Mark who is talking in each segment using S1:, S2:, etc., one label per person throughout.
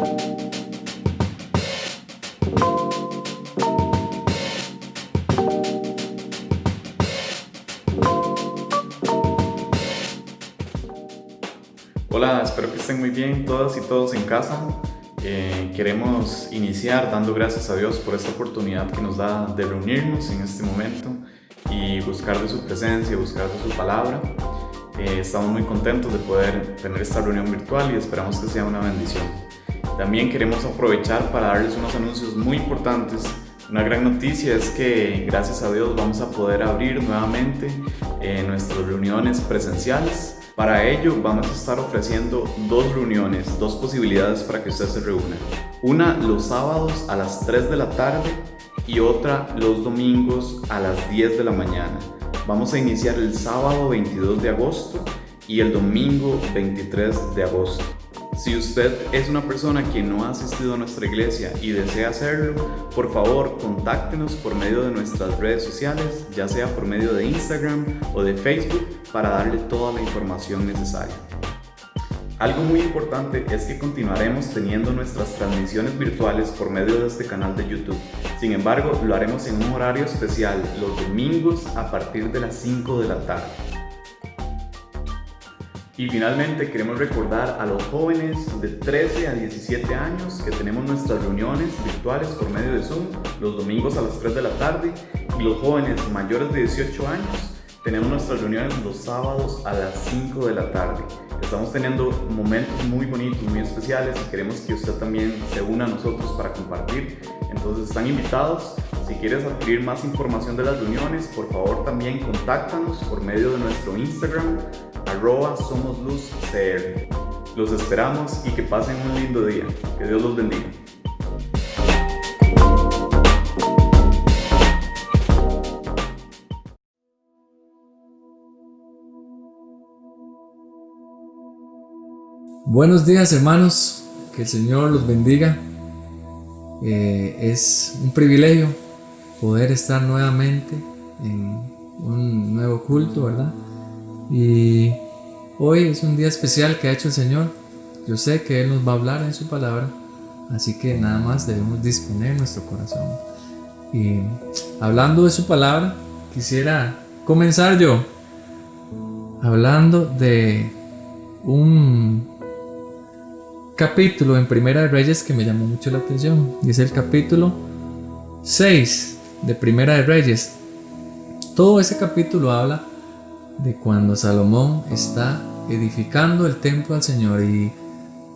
S1: Hola, espero que estén muy bien todas y todos en casa. Queremos iniciar dando gracias a Dios por esta oportunidad que nos da de reunirnos en este momento y buscar de su presencia, buscar de su palabra. Estamos muy contentos de poder tener esta reunión virtual y esperamos que sea una bendición. También queremos aprovechar para darles unos anuncios muy importantes. Una gran noticia es que gracias a Dios vamos a poder abrir nuevamente nuestras reuniones presenciales. Para ello vamos a estar ofreciendo dos reuniones, dos posibilidades para que usted se reúna. Una los sábados a las 3 de la tarde y otra los domingos a las 10 de la mañana. Vamos a iniciar el sábado 22 de agosto y el domingo 23 de agosto. Si usted es una persona que no ha asistido a nuestra iglesia y desea hacerlo, por favor contáctenos por medio de nuestras redes sociales, ya sea por medio de Instagram o de Facebook, para darle toda la información necesaria. Algo muy importante es que continuaremos teniendo nuestras transmisiones virtuales por medio de este canal de YouTube. Sin embargo, lo haremos en un horario especial los domingos a partir de las 5 de la tarde. Y finalmente queremos recordar a los jóvenes de 13 a 17 años que tenemos nuestras reuniones virtuales por medio de Zoom los domingos a las 3 de la tarde, y los jóvenes mayores de 18 años tenemos nuestras reuniones los sábados a las 5 de la tarde. Estamos teniendo momentos muy bonitos, muy especiales, y queremos que usted también se una a nosotros para compartir. Entonces están invitados. Si quieres adquirir más información de las reuniones, por favor también contáctanos por medio de nuestro Instagram, @SomosLuzCR. Los esperamos y que pasen un lindo día. Que Dios los bendiga.
S2: Buenos días, hermanos, que el Señor los bendiga. Es un privilegio poder estar nuevamente en un nuevo culto, ¿verdad? Y hoy es un día especial que ha hecho el Señor. Yo sé que Él nos va a hablar en su palabra, así que nada más debemos disponer nuestro corazón. Y hablando de su palabra, quisiera comenzar yo hablando de un capítulo en Primera de Reyes que me llamó mucho la atención, y es el capítulo 6 de Primera de Reyes. Todo ese capítulo habla de cuando Salomón está edificando el templo al Señor, y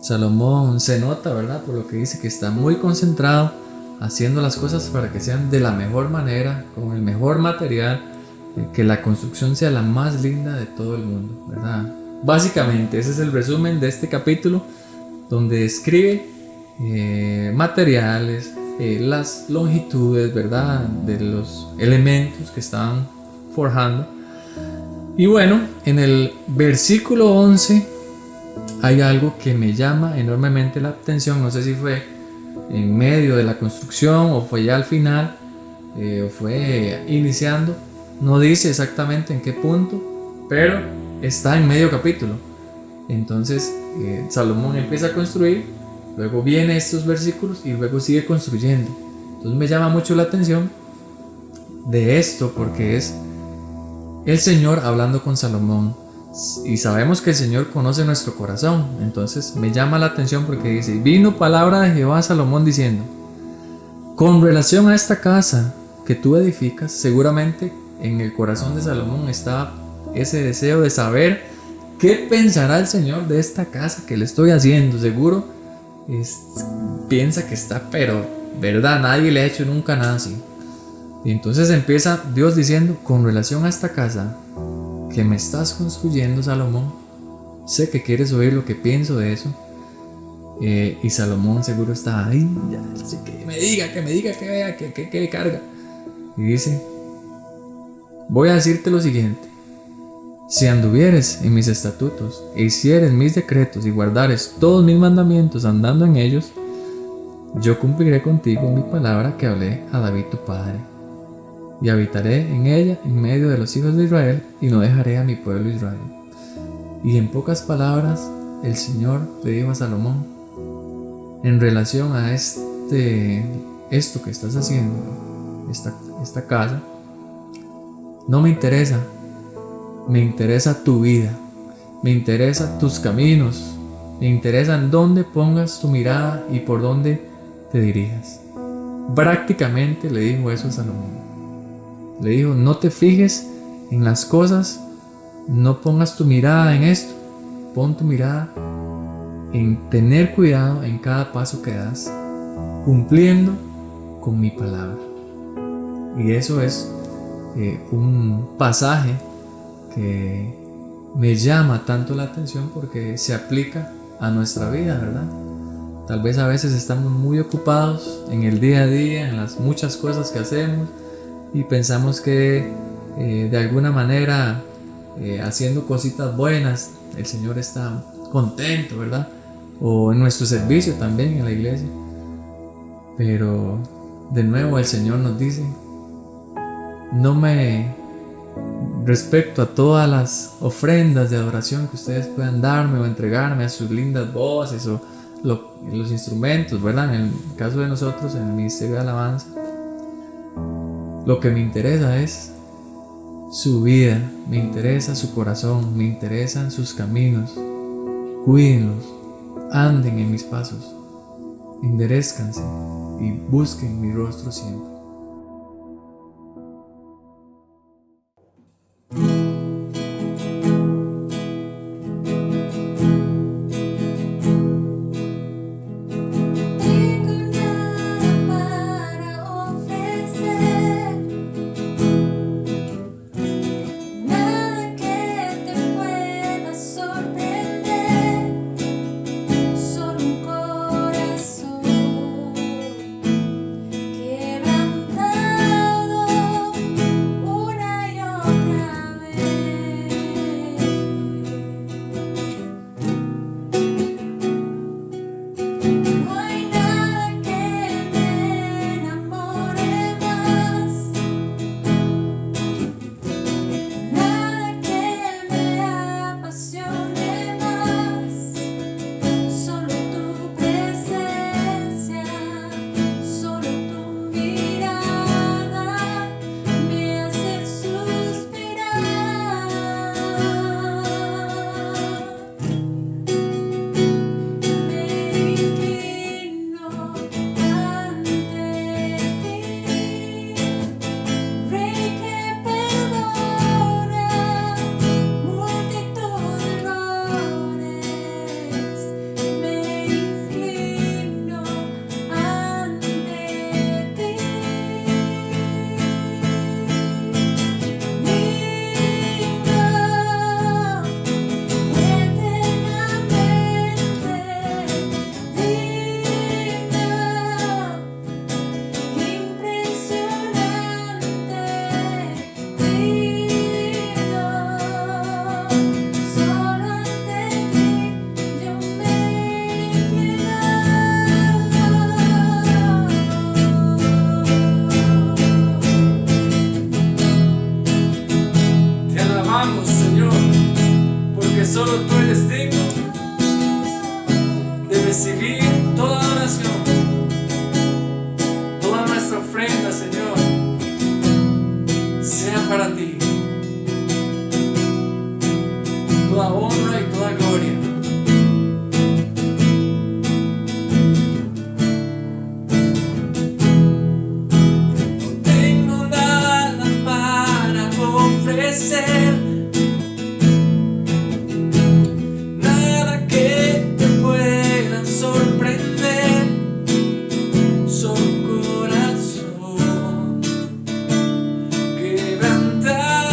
S2: Salomón se nota, ¿verdad?, por lo que dice, que está muy concentrado haciendo las cosas para que sean de la mejor manera, con el mejor material, que la construcción sea la más linda de todo el mundo, ¿verdad? Básicamente ese es el resumen de este capítulo, donde describe materiales, las longitudes, ¿verdad?, de los elementos que estaban forjando. Y bueno, en el versículo 11 hay algo que me llama enormemente la atención. No sé si fue en medio de la construcción o fue ya al final, o fue iniciando. No dice exactamente en qué punto, pero está en medio capítulo. Entonces Salomón empieza a construir, luego vienen estos versículos y luego sigue construyendo. Entonces me llama mucho la atención de esto, porque es el Señor hablando con Salomón, y sabemos que el Señor conoce nuestro corazón. Entonces me llama la atención porque dice: vino palabra de Jehová a Salomón diciendo, con relación a esta casa que tú edificas. Seguramente en el corazón de Salomón estaba ese deseo de saber ¿qué pensará el Señor de esta casa que le estoy haciendo? Seguro piensa que está, pero verdad, nadie le ha hecho nunca nada así. Y entonces empieza Dios diciendo: con relación a esta casa que me estás construyendo, Salomón, sé que quieres oír lo que pienso de eso. Y Salomón seguro está ahí, ya, que me diga, que vea, que carga. Y dice: voy a decirte lo siguiente. Si anduvieres en mis estatutos e hicieres mis decretos y guardares todos mis mandamientos andando en ellos, yo cumpliré contigo mi palabra que hablé a David tu padre, y habitaré en ella en medio de los hijos de Israel, y no dejaré a mi pueblo Israel. Y en pocas palabras el Señor le dijo a Salomón: en relación a esto que estás haciendo, esta casa, no me interesa. Me interesa tu vida, me interesa tus caminos, me interesa en dónde pongas tu mirada y por dónde te dirijas. Prácticamente le dijo eso a Salomón. Le dijo, no te fijes en las cosas, no pongas tu mirada en esto, pon tu mirada en tener cuidado en cada paso que das, cumpliendo con mi palabra. Y eso es un pasaje que me llama tanto la atención porque se aplica a nuestra vida, ¿verdad? Tal vez a veces estamos muy ocupados en el día a día, en las muchas cosas que hacemos, y pensamos que de alguna manera haciendo cositas buenas el Señor está contento, ¿verdad? O en nuestro servicio también en la iglesia. Pero de nuevo el Señor nos dice, respecto a todas las ofrendas de adoración que ustedes puedan darme o entregarme, a sus lindas voces o los instrumentos, ¿verdad? En el caso de nosotros, en el ministerio de alabanza, lo que me interesa es su vida, me interesa su corazón, me interesan sus caminos. Cuídenlos, anden en mis pasos, enderezcanse y busquen mi rostro siempre.
S3: Solo tú eres digno de recibir toda oración, toda nuestra ofrenda, Señor, sea para ti. Toda honra y toda gloria. No tengo nada para ofrecer, solo un corazón quebrantado.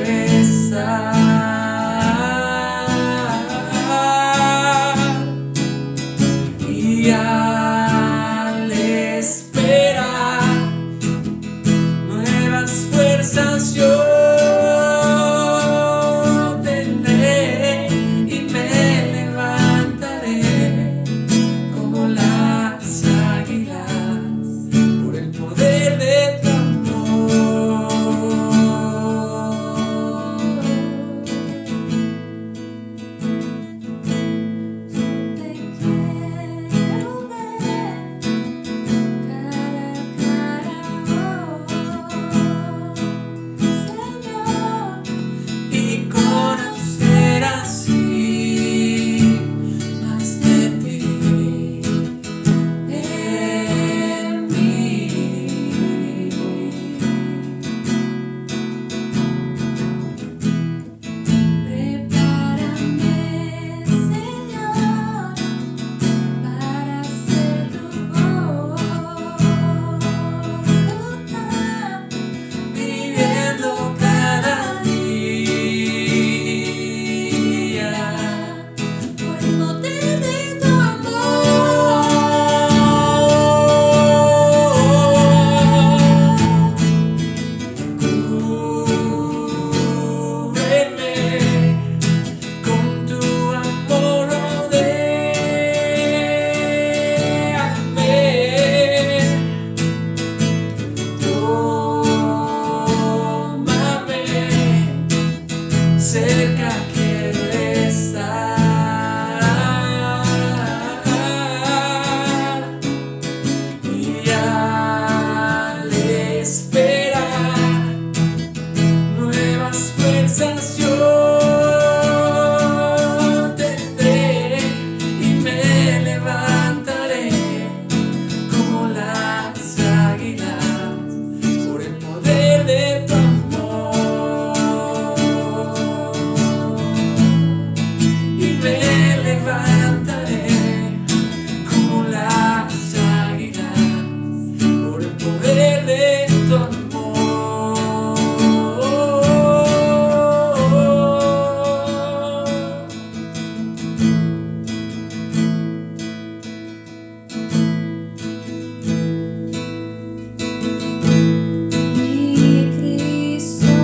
S3: estar. Y al esperar nuevas fuerzas yo tendré y me levantaré como las águilas por el poder de tu amor. Y conocer así más de ti en mí.
S4: Prepárame, Señor, para hacer tu voluntad,
S3: Viviendo cada día
S4: por el poder de tu
S3: cúbreme con tu amor, rodéame, tómame, cerca quiero estar. Y al esperar nuevas fuerzas yo tendré y me levantaré como las águilas por el poder de tu amor. Y me levantaré como las águilas por el poder de tu amor.
S4: Mi Cristo,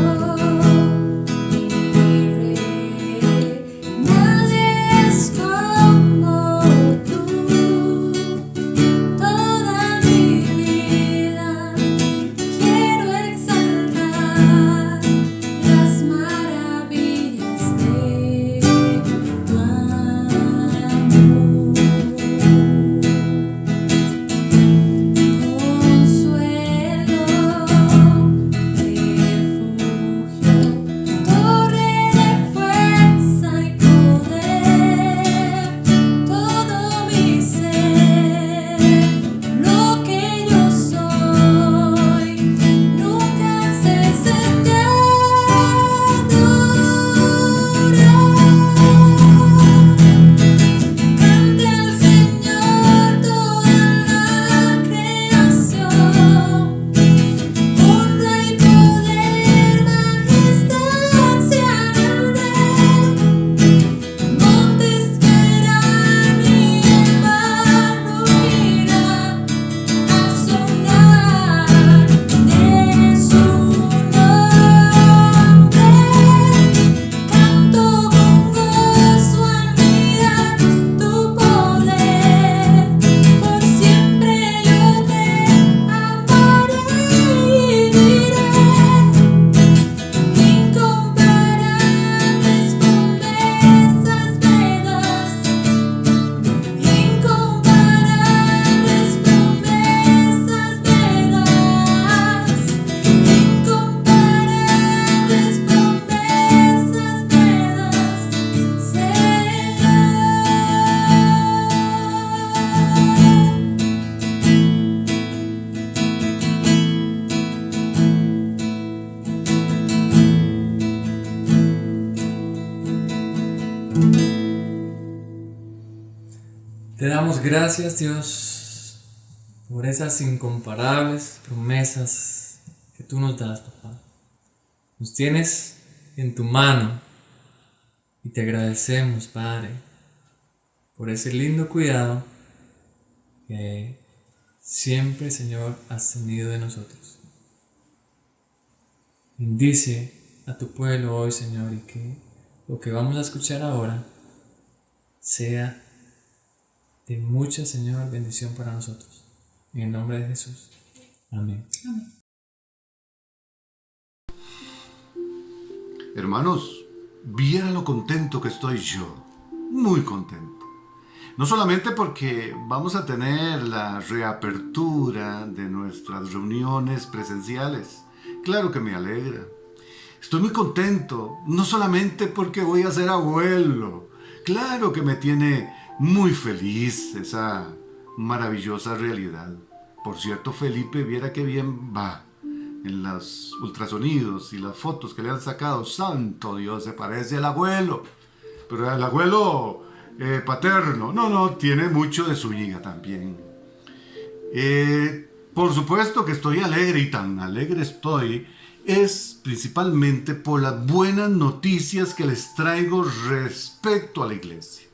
S4: mi Rey, nadie es como tú. Toda mi vida quiero exaltar las maravillas de tu amor. Consuelo, refugio, torre de fuerza y poder, todo mi ser, lo que yo soy, nunca cese de adorar. Cante al Señor toda la creación, honra y poder, majestad sean al Rey. Montes caerán y el mar ruirá al sonar de su nombre. Canto con gozo al mirar tu poder, por siempre yo te amaré y diré, incomparables promesas me das, incomparables promesas me das, incomparables promesas me das,
S3: Te damos gracias, Dios, por esas incomparables promesas que tú nos das, papá. Nos tienes en tu mano. Y te agradecemos, Padre, por ese lindo cuidado que siempre, Señor, has tenido de nosotros. Bendice a tu pueblo hoy, Señor, y que lo que vamos a escuchar ahora sea de mucha, Señor, bendición para nosotros. En el nombre de Jesús. Amén.
S5: Hermanos, viera lo contento que estoy yo. Muy contento. No solamente porque vamos a tener la reapertura de nuestras reuniones presenciales. Claro que me alegra. Estoy muy contento, no solamente porque voy a ser abuelo. Claro que me tiene muy feliz esa maravillosa realidad. Por cierto, Felipe, viera qué bien va en los ultrasonidos y las fotos que le han sacado. Santo Dios, se parece al abuelo. Pero al abuelo paterno, no, tiene mucho de su hija también. Por supuesto que estoy alegre, y tan alegre estoy es principalmente por las buenas noticias que les traigo respecto a la iglesia.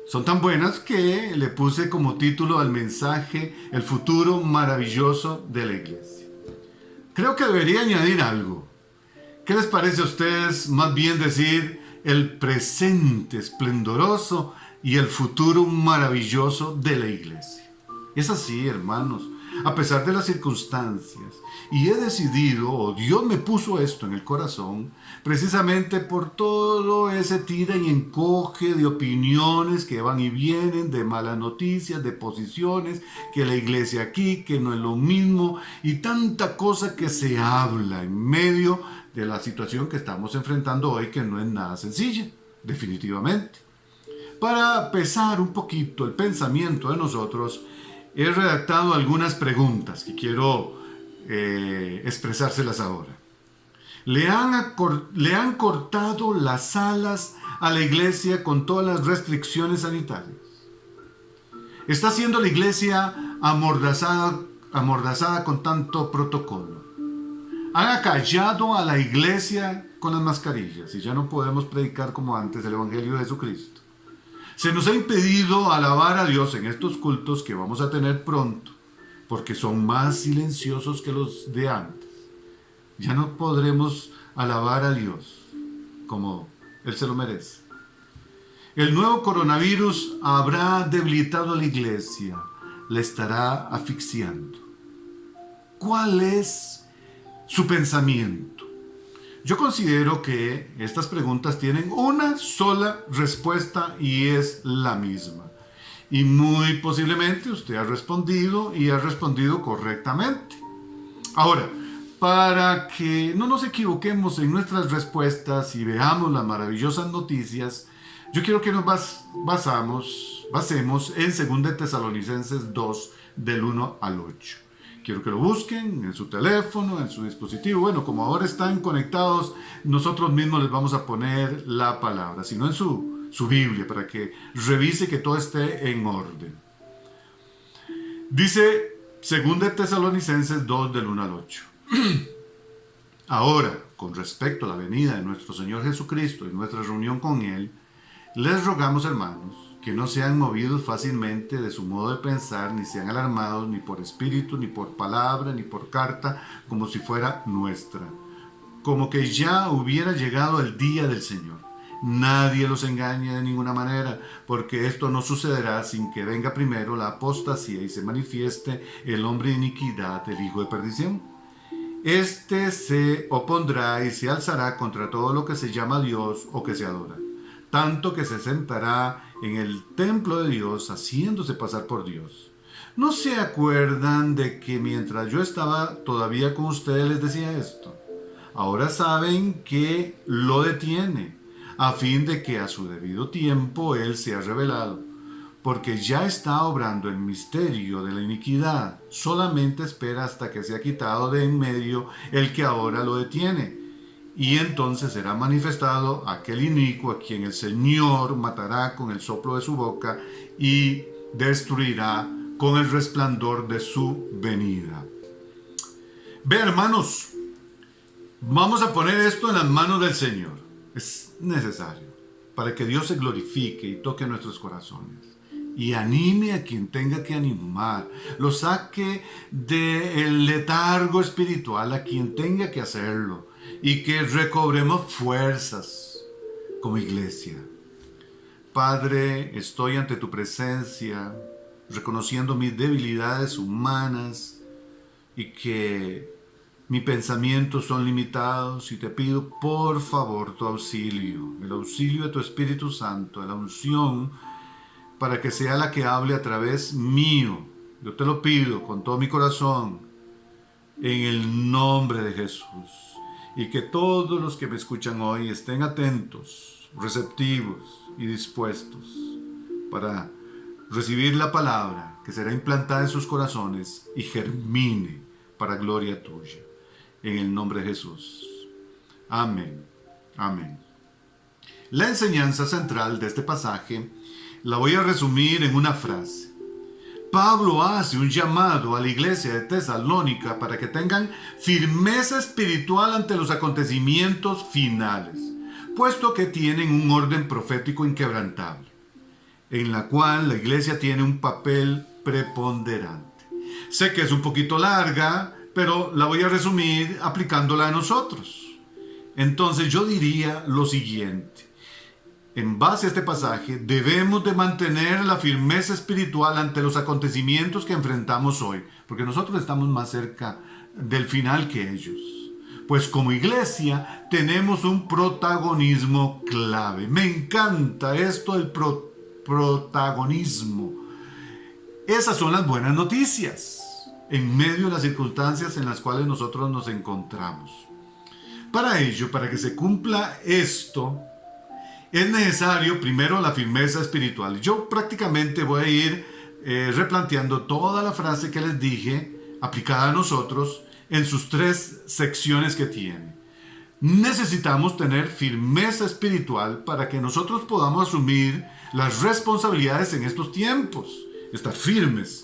S5: Son tan buenas que le puse como título al mensaje el futuro maravilloso de la iglesia. Creo que debería añadir algo. ¿Qué les parece a ustedes más bien decir el presente esplendoroso y el futuro maravilloso de la iglesia? Es así, hermanos, a pesar de las circunstancias. Y he decidido, o Dios me puso esto en el corazón, precisamente por todo ese tira y encoge de opiniones que van y vienen, de malas noticias, de posiciones, que la iglesia aquí, que no es lo mismo, y tanta cosa que se habla en medio de la situación que estamos enfrentando hoy, que no es nada sencilla, definitivamente. Para pesar un poquito el pensamiento de nosotros, he redactado algunas preguntas que quiero expresárselas ahora. Le han cortado las alas a la iglesia con todas las restricciones sanitarias. Está siendo la iglesia amordazada con tanto protocolo. Han acallado a la iglesia con las mascarillas y ya no podemos predicar como antes el Evangelio de Jesucristo. Se nos ha impedido alabar a Dios en estos cultos que vamos a tener pronto, porque son más silenciosos que los de antes. Ya no podremos alabar a Dios como Él se lo merece. El nuevo coronavirus habrá debilitado a la iglesia, la estará asfixiando. ¿Cuál es su pensamiento? Yo considero que estas preguntas tienen una sola respuesta y es la misma. Y muy posiblemente usted ha respondido y ha respondido correctamente. Ahora, para que no nos equivoquemos en nuestras respuestas y veamos las maravillosas noticias, yo quiero que nos basemos en 2 Tesalonicenses 2, del 1 al 8. Quiero que lo busquen en su teléfono, en su dispositivo. Bueno, como ahora están conectados, nosotros mismos les vamos a poner la palabra, sino en su Biblia, para que revise que todo esté en orden. Dice 2 Tesalonicenses 2, del 1 al 8. Ahora, con respecto a la venida de nuestro Señor Jesucristo y nuestra reunión con Él, les rogamos, hermanos, que no sean movidos fácilmente de su modo de pensar, ni sean alarmados ni por espíritu, ni por palabra, ni por carta, como si fuera nuestra, como que ya hubiera llegado el día del Señor. Nadie los engañe de ninguna manera, porque esto no sucederá sin que venga primero la apostasía y se manifieste el hombre de iniquidad, el hijo de perdición. Este se opondrá y se alzará contra todo lo que se llama Dios o que se adora, tanto que se sentará en el templo de Dios haciéndose pasar por Dios. ¿No se acuerdan de que mientras yo estaba todavía con ustedes les decía esto? Ahora saben que lo detiene, a fin de que a su debido tiempo Él sea revelado, porque ya está obrando el misterio de la iniquidad. Solamente espera hasta que sea quitado de en medio el que ahora lo detiene. Y entonces será manifestado aquel inicuo a quien el Señor matará con el soplo de su boca y destruirá con el resplandor de su venida. Ve, hermanos, Vamos a poner esto en las manos del Señor. Es necesario para que Dios se glorifique y toque nuestros corazones. Y anime a quien tenga que animar. Lo saque del letargo espiritual a quien tenga que hacerlo. Y que recobremos fuerzas como iglesia. Padre, estoy ante tu presencia, reconociendo mis debilidades humanas y que mis pensamientos son limitados, y te pido por favor tu auxilio, el auxilio de tu Espíritu Santo, la unción para que sea la que hable a través mío. Yo te lo pido con todo mi corazón, en el nombre de Jesús. Y que todos los que me escuchan hoy estén atentos, receptivos y dispuestos para recibir la palabra que será implantada en sus corazones y germine para gloria tuya. En el nombre de Jesús. Amén. Amén. La enseñanza central de este pasaje la voy a resumir en una frase. Pablo hace un llamado a la iglesia de Tesalónica para que tengan firmeza espiritual ante los acontecimientos finales, puesto que tienen un orden profético inquebrantable, en la cual la iglesia tiene un papel preponderante. Sé que es un poquito larga, pero la voy a resumir aplicándola a nosotros. Entonces yo diría lo siguiente. En base a este pasaje, debemos de mantener la firmeza espiritual ante los acontecimientos que enfrentamos hoy, porque nosotros estamos más cerca del final que ellos. Pues como iglesia tenemos un protagonismo clave. Me encanta esto del protagonismo. Esas son las buenas noticias en medio de las circunstancias en las cuales nosotros nos encontramos. Para ello, para que se cumpla esto, es necesario primero la firmeza espiritual. Yo prácticamente voy a ir replanteando toda la frase que les dije, aplicada a nosotros, en sus 3 secciones que tiene. Necesitamos tener firmeza espiritual para que nosotros podamos asumir las responsabilidades en estos tiempos. Estar firmes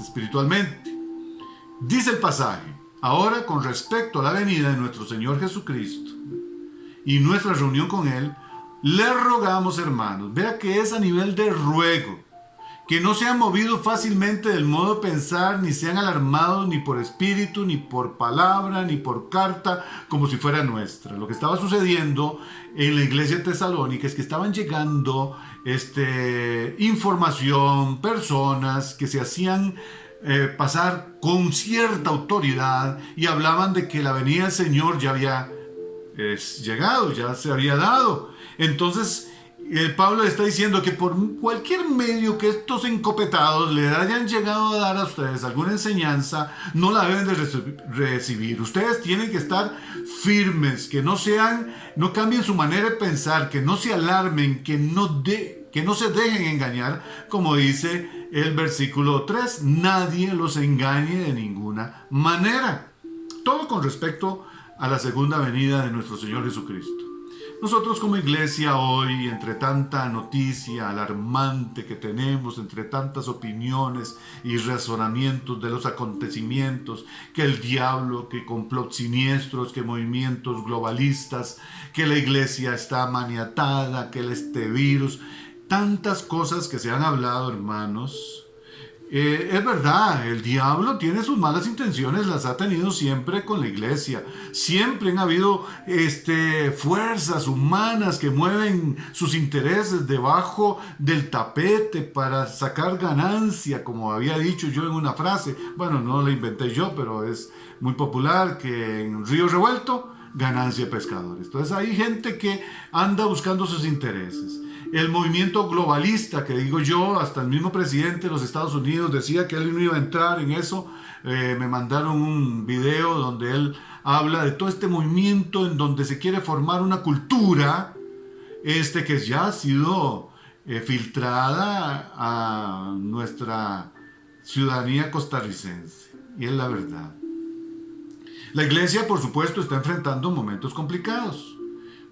S5: espiritualmente. Dice el pasaje: ahora, con respecto a la venida de nuestro Señor Jesucristo y nuestra reunión con Él, le rogamos, hermanos, vea que es a nivel de ruego, que no se han movido fácilmente del modo de pensar, ni sean alarmados ni por espíritu, ni por palabra, ni por carta, como si fuera nuestra. Lo que estaba sucediendo en la iglesia de Tesalónica es que estaban llegando información, personas que se hacían pasar con cierta autoridad y hablaban de que la venida del Señor ya había llegado, ya se había dado. Entonces Pablo le está diciendo que por cualquier medio que estos encopetados le hayan llegado a dar a ustedes alguna enseñanza, no la deben de recibir. Ustedes tienen que estar firmes, que no cambien su manera de pensar, que no se alarmen, que no se dejen engañar, como dice el versículo 3, nadie los engañe de ninguna manera. Todo con respecto a la segunda venida de nuestro Señor Jesucristo. Nosotros como iglesia hoy, entre tanta noticia alarmante que tenemos, entre tantas opiniones y razonamientos de los acontecimientos, que el diablo, que complots siniestros, que movimientos globalistas, que la iglesia está maniatada, que este virus, tantas cosas que se han hablado, hermanos. Es verdad, el diablo tiene sus malas intenciones, las ha tenido siempre con la iglesia. Siempre han habido fuerzas humanas que mueven sus intereses debajo del tapete para sacar ganancia, como había dicho yo en una frase. Bueno, no la inventé yo, pero es muy popular, que en río revuelto, ganancia de pescadores. Entonces hay gente que anda buscando sus intereses. El movimiento globalista, que digo yo, hasta el mismo presidente de los Estados Unidos decía que él no iba a entrar en eso. Me mandaron un video donde él habla de todo este movimiento en donde se quiere formar una cultura que ya ha sido filtrada a nuestra ciudadanía costarricense. Y es la verdad. La iglesia, por supuesto, está enfrentando momentos complicados.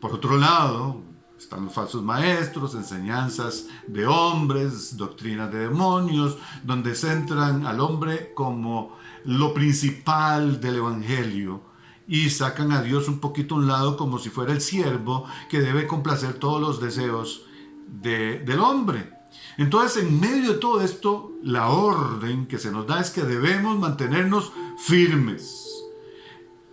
S5: Por otro lado, están los falsos maestros, enseñanzas de hombres, doctrinas de demonios, donde centran al hombre como lo principal del evangelio y sacan a Dios un poquito a un lado como si fuera el siervo que debe complacer todos los deseos del hombre. Entonces, en medio de todo esto, la orden que se nos da es que debemos mantenernos firmes.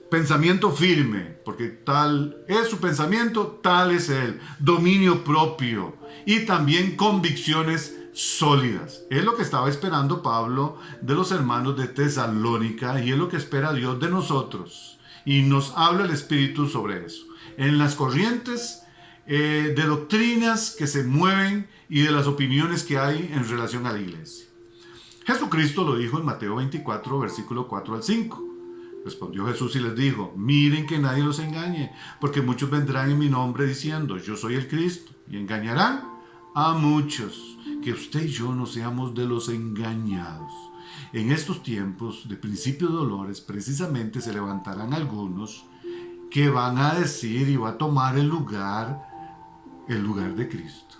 S5: Pensamiento firme, porque tal es su pensamiento, tal es él. Dominio propio y también convicciones sólidas. Es lo que estaba esperando Pablo de los hermanos de Tesalónica y es lo que espera Dios de nosotros. Y nos habla el Espíritu sobre eso. En las corrientes de doctrinas que se mueven y de las opiniones que hay en relación a la iglesia. Jesucristo lo dijo en Mateo 24, versículo 4 al 5. Respondió Jesús y les dijo: miren que nadie los engañe, porque muchos vendrán en mi nombre diciendo: yo soy el Cristo, y engañarán a muchos. Que usted y yo no seamos de los engañados. En estos tiempos de principio de dolores, precisamente se levantarán algunos que van a decir y va a tomar el lugar de Cristo.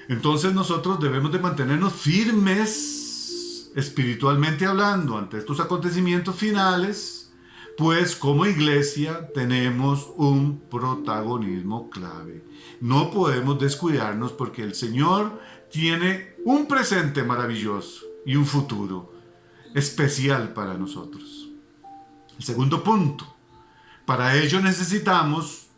S5: Entonces nosotros debemos de mantenernos firmes espiritualmente hablando ante estos acontecimientos finales, pues como iglesia tenemos un protagonismo clave. No podemos descuidarnos porque el Señor tiene un presente maravilloso y un futuro especial para nosotros. El segundo punto, para ello necesitamos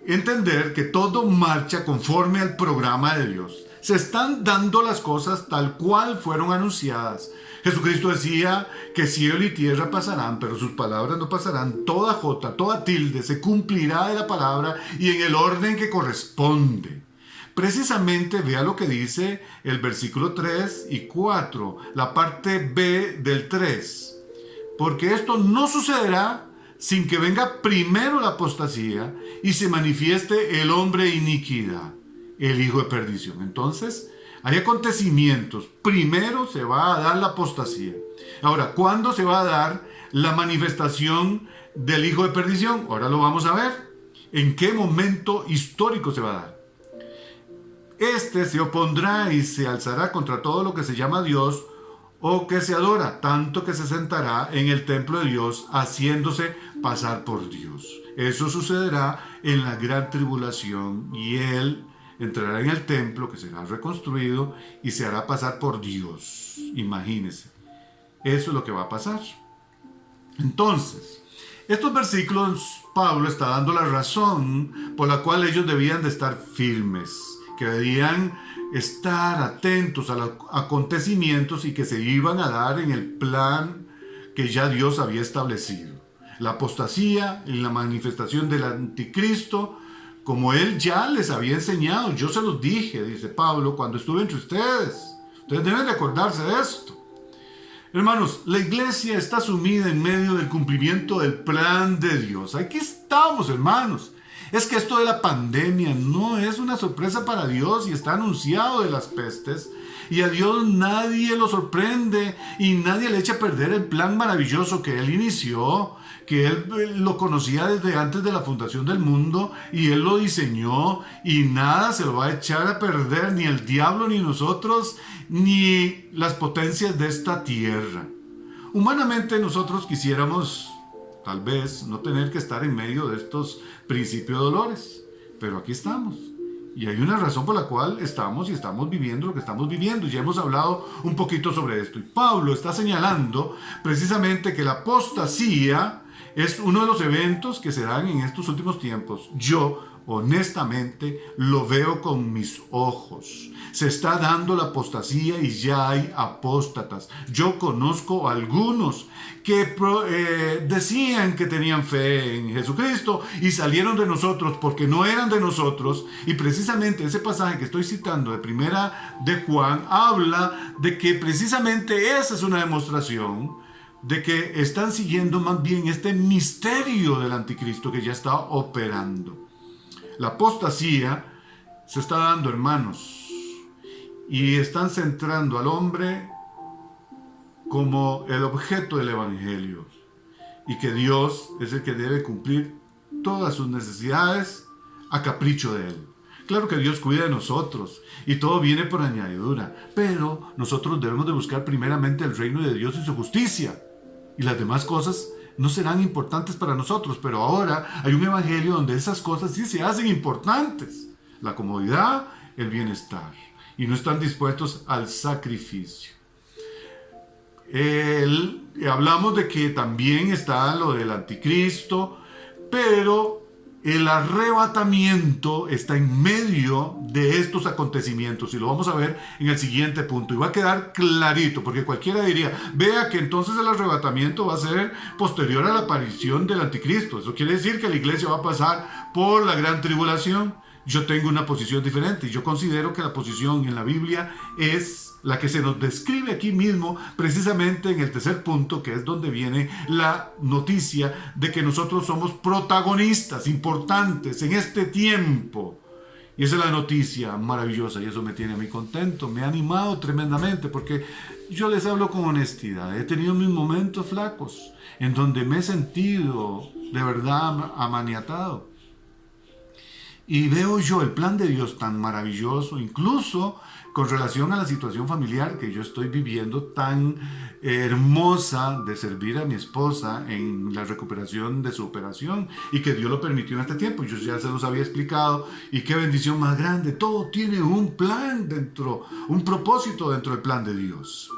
S5: entender que todo marcha conforme al programa de Dios. Se están dando las cosas tal cual fueron anunciadas. Jesucristo decía que cielo y tierra pasarán, pero sus palabras no pasarán. Toda jota, toda tilde se cumplirá de la palabra y en el orden que corresponde. Precisamente vea lo que dice el versículo 3 y 4, la parte B del 3. Porque esto no sucederá sin que venga primero la apostasía y se manifieste el hombre de iniquidad, el hijo de perdición. Entonces, hay acontecimientos. Primero se va a dar la apostasía. Ahora, ¿cuándo se va a dar la manifestación del hijo de perdición? Ahora lo vamos a ver. ¿En qué momento histórico se va a dar? Este se opondrá y se alzará contra todo lo que se llama Dios o que se adora, tanto que se sentará en el templo de Dios, haciéndose pasar por Dios. Eso sucederá en la gran tribulación y él entrará en el templo que será reconstruido y se hará pasar por Dios. Imagínense, eso es lo que va a pasar. Entonces, estos versículos, Pablo está dando la razón por la cual ellos debían de estar firmes, que debían estar atentos a los acontecimientos y que se iban a dar en el plan que ya Dios había establecido. La apostasía y la manifestación del anticristo, como él ya les había enseñado. Yo se los dije, dice Pablo, cuando estuve entre ustedes. Ustedes deben de acordarse de esto. Hermanos, la iglesia está sumida en medio del cumplimiento del plan de Dios. Aquí estamos, hermanos. Es que esto de la pandemia no es una sorpresa para Dios y está anunciado de las pestes. Y a Dios nadie lo sorprende y nadie le echa a perder el plan maravilloso que Él inició, que Él lo conocía desde antes de la fundación del mundo y Él lo diseñó y nada se lo va a echar a perder, ni el diablo, ni nosotros, ni las potencias de esta tierra. Humanamente nosotros quisiéramos tal vez no tener que estar en medio de estos principios de dolores, pero aquí estamos. Y hay una razón por la cual estamos viviendo lo que estamos viviendo. Y ya hemos hablado un poquito sobre esto. Y Pablo está señalando precisamente que la apostasía es uno de los eventos que se dan en estos últimos tiempos. Yo, honestamente, lo veo con mis ojos. Se está dando la apostasía y ya hay apóstatas. Yo conozco algunos que decían que tenían fe en Jesucristo y salieron de nosotros porque no eran de nosotros. Y precisamente ese pasaje que estoy citando de Primera de Juan habla de que precisamente esa es una demostración de que están siguiendo más bien este misterio del anticristo que ya está operando. La apostasía se está dando, hermanos, y están centrando al hombre como el objeto del evangelio y que Dios es el que debe cumplir todas sus necesidades a capricho de Él. Claro que Dios cuida de nosotros y todo viene por añadidura, pero nosotros debemos de buscar primeramente el reino de Dios y su justicia. y las demás cosas no serán importantes para nosotros, pero ahora hay un evangelio donde esas cosas sí se hacen importantes. La comodidad, el bienestar, y no están dispuestos al sacrificio. Hablamos de que también está lo del anticristo, pero el arrebatamiento está en medio de estos acontecimientos y lo vamos a ver en el siguiente punto y va a quedar clarito, porque cualquiera diría, vea que entonces el arrebatamiento va a ser posterior a la aparición del anticristo. Eso quiere decir que la iglesia va a pasar por la gran tribulación. Yo tengo una posición diferente y yo considero que la posición en la Biblia es la que se nos describe aquí mismo, precisamente en el tercer punto, que es donde viene la noticia de que nosotros somos protagonistas importantes en este tiempo. Y esa es la noticia maravillosa y eso me tiene a mí contento, me ha animado tremendamente porque yo les hablo con honestidad. He tenido mis momentos flacos en donde me he sentido de verdad amaniatado. Y veo yo el plan de Dios tan maravilloso, incluso con relación a la situación familiar que yo estoy viviendo, tan hermosa de servir a mi esposa en la recuperación de su operación y que Dios lo permitió en este tiempo. Yo ya se los había explicado y qué bendición más grande. Todo tiene un plan dentro, un propósito dentro del plan de Dios.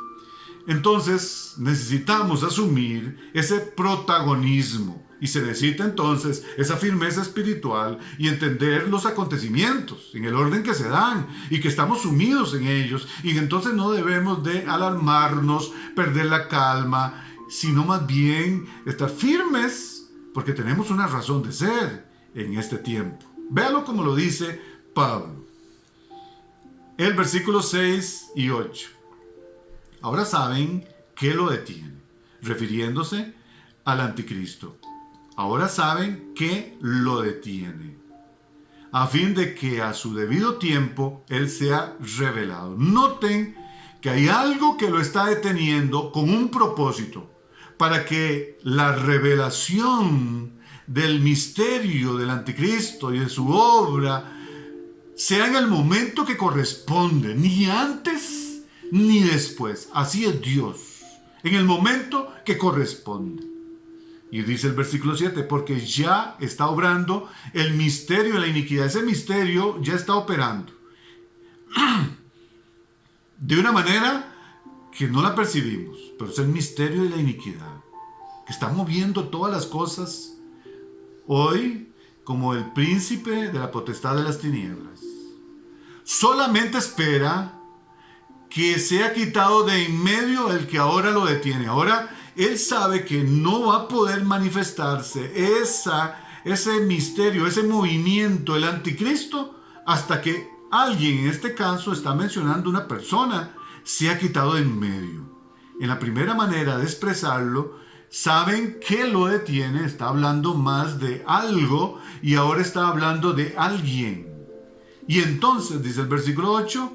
S5: Entonces necesitamos asumir ese protagonismo. Y se necesita entonces esa firmeza espiritual y entender los acontecimientos en el orden que se dan y que estamos sumidos en ellos. Y entonces no debemos de alarmarnos, perder la calma, sino más bien estar firmes porque tenemos una razón de ser en este tiempo. Véalo como lo dice Pablo. El versículo 6 y 8. Ahora saben qué lo detiene, refiriéndose al anticristo. Ahora saben qué lo detiene, a fin de que a su debido tiempo Él sea revelado. Noten que hay algo que lo está deteniendo con un propósito, para que la revelación del misterio del anticristo y de su obra sea en el momento que corresponde, ni antes ni después. Así es Dios, en el momento que corresponde. Y dice el versículo 7, porque ya está obrando el misterio de la iniquidad. Ese misterio ya está operando de una manera que no la percibimos, pero es el misterio de la iniquidad que está moviendo todas las cosas hoy como el príncipe de la potestad de las tinieblas. Solamente espera que sea quitado de en medio el que ahora lo detiene. Ahora Él sabe que no va a poder manifestarse ese misterio, ese movimiento, el anticristo, hasta que alguien, en este caso está mencionando una persona, sea quitado de en medio. En la primera manera de expresarlo, saben que lo detiene, está hablando más de algo y ahora está hablando de alguien. Y entonces, dice el versículo 8,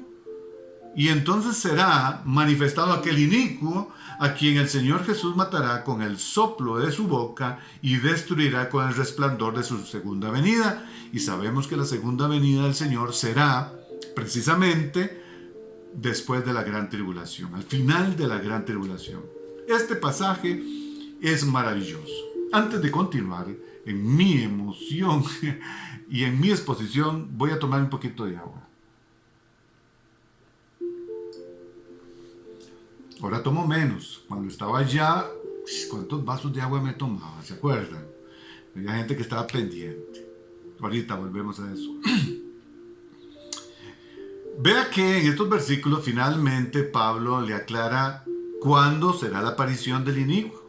S5: y entonces será manifestado aquel inicuo a quien el Señor Jesús matará con el soplo de su boca y destruirá con el resplandor de su segunda venida. Y sabemos que la segunda venida del Señor será precisamente después de la gran tribulación, al final de la gran tribulación. Este pasaje es maravilloso. Antes de continuar en mi emoción y en mi exposición, voy a tomar un poquito de agua. Ahora tomo menos. Cuando estaba allá, ¿cuántos vasos de agua me tomaba? ¿Se acuerdan? Había gente que estaba pendiente. Ahorita volvemos a eso. Vea que en estos versículos finalmente Pablo le aclara cuándo será la aparición del inicuo.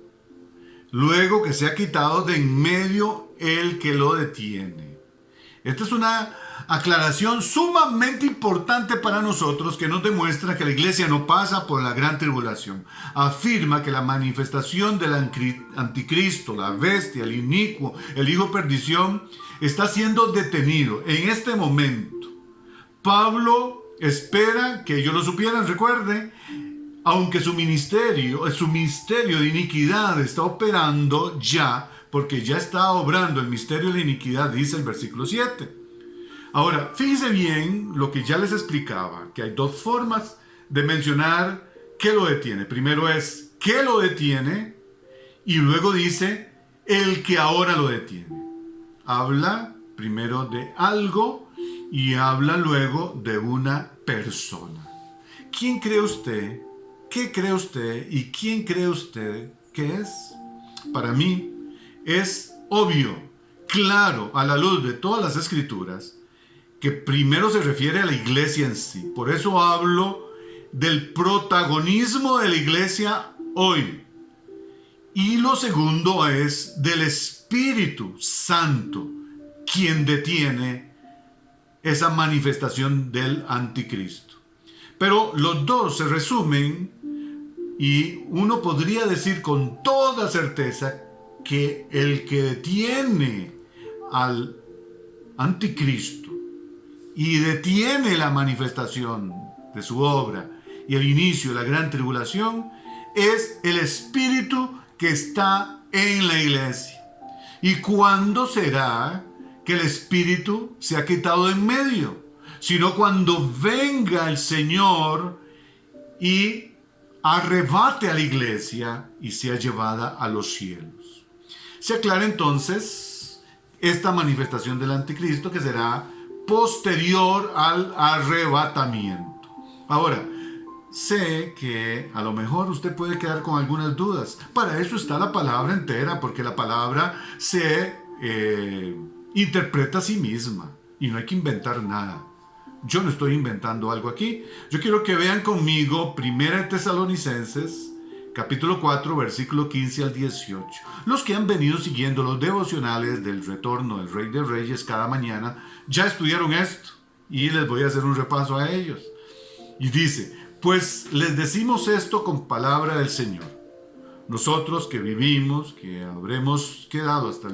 S5: Luego que sea quitado de en medio el que lo detiene. Esta es una aclaración sumamente importante para nosotros que nos demuestra que la iglesia no pasa por la gran tribulación. Afirma que la manifestación del anticristo, la bestia, el inicuo, el hijo de perdición, está siendo detenido en este momento. Pablo espera que ellos lo supieran, recuerde, aunque su misterio de iniquidad está operando ya, porque ya está obrando el misterio de la iniquidad, dice el versículo 7. Ahora, fíjense bien lo que ya les explicaba, que hay dos formas de mencionar qué lo detiene. Primero es qué lo detiene Y luego dice, el que ahora lo detiene. Habla primero de algo y habla luego de una persona. ¿Quién cree usted? ¿Qué cree usted? ¿Y quién cree usted que es? Para mí es obvio, claro, a la luz de todas las escrituras, que primero se refiere a la iglesia en sí. Por eso hablo del protagonismo de la iglesia hoy. Y lo segundo es del Espíritu Santo, quien detiene esa manifestación del anticristo. Pero los dos se resumen y uno podría decir con toda certeza que el que detiene al anticristo y detiene la manifestación de su obra y el inicio de la gran tribulación es el Espíritu que está en la iglesia. ¿Y cuándo será que el Espíritu se ha quitado de en medio? Sino cuando venga el Señor y arrebate a la iglesia y sea llevada a los cielos. Se aclara entonces esta manifestación del anticristo que será posterior al arrebatamiento. Ahora, sé que a lo mejor usted puede quedar con algunas dudas. Para eso está la palabra entera, porque la palabra se interpreta a sí misma y no hay que inventar nada. Yo no estoy inventando algo aquí. Yo quiero que vean conmigo 1 Tesalonicenses, capítulo 4, versículo 15 al 18. Los que han venido siguiendo los devocionales del retorno del Rey de Reyes cada mañana, ya estudiaron esto y les voy a hacer un repaso a ellos. Y dice, pues les decimos esto con palabra del Señor. Nosotros que vivimos, que habremos quedado hasta